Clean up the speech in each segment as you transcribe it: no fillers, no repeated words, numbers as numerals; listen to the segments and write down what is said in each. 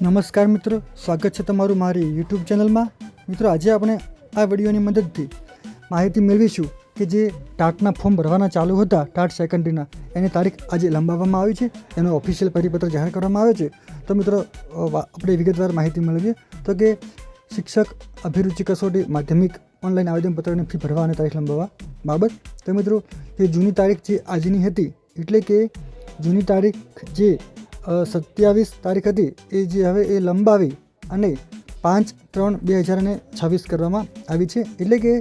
નમસ્કાર મિત્રો, સ્વાગત છે તમારું મારી યુટ્યુબ ચેનલમાં. મિત્રો, આજે આપણે આ વિડીયોની મદદથી માહિતી મેળવીશું કે જે ટાટના ફોર્મ ભરવાના ચાલુ હતા ટાટ સેકન્ડરીના, એની તારીખ આજે લંબાવવામાં આવી છે. એનો ઓફિશિયલ પરિપત્ર જાહેર કરવામાં આવે છે. તો મિત્રો, આપણે વિગતવાર માહિતી મેળવીએ તો કે શિક્ષક અભિરુચિ કસોટી માધ્યમિક ઓનલાઈન આવેદનપત્રની ફી ભરવા અને તારીખ લંબાવવા બાબત. તો મિત્રો, જે જૂની તારીખ જે આજની હતી, એટલે કે જૂની તારીખ જે 27 તારીખ હતી, એ જે હવે એ લંબાવી અને 5/3/2026 કરવામાં આવી છે. એટલે કે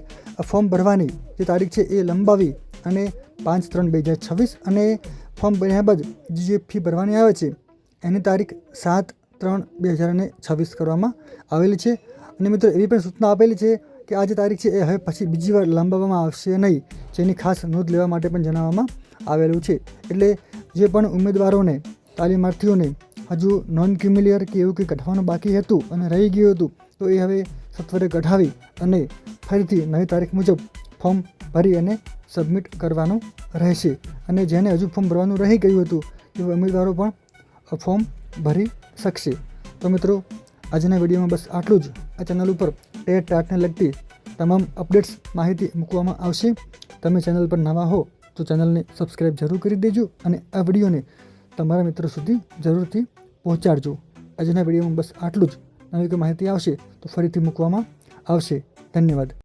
ફોર્મ ભરવાની જે તારીખ છે એ લંબાવી અને 5/3/2026 અને ફોર્મ ભર્યા બાદ જે ફી ભરવાની આવે છે એની તારીખ 7/3/2026 કરવામાં આવેલી છે. અને મિત્રો, એવી પણ સૂચના આપેલી છે કે આ જે તારીખ છે એ હવે પછી બીજી વાર લંબાવવામાં આવશે નહીં, જેની ખાસ નોંધ લેવા માટે પણ જણાવવામાં આવેલું છે. એટલે જે પણ ઉમેદવારોને તાલીમાર્થીઓને હજુ નોન ક્રિમિલિયર કે એવું કંઈ કઢાવવાનું બાકી હતું અને રહી ગયું હતું, તો એ હવે સત્વરે કઢાવી અને ફરીથી નવી તારીખ મુજબ ફોર્મ ભરી અને સબમિટ કરવાનું રહેશે. અને જેને હજુ ફોર્મ ભરવાનું રહી ગયું હતું એવા ઉમેદવારો પણ ફોર્મ ભરી શકશે. તો મિત્રો, આજના વિડીયોમાં બસ આટલું જ. આ ચેનલ ઉપર ટાટને લગતી તમામ અપડેટ્સ માહિતી મૂકવામાં આવશે. તમે ચેનલ પર નવા હો તો ચેનલને સબસ્ક્રાઈબ જરૂર કરી દેજો અને આ વિડીયોને તમારા મિત્રો સુધી જરૂરથી પહોંચાડજો. આજના વિડીયોમાં બસ આટલું જ. નવી કોઈ માહિતી આવશે તો ફરીથી મૂકવામાં આવશે. ધન્યવાદ.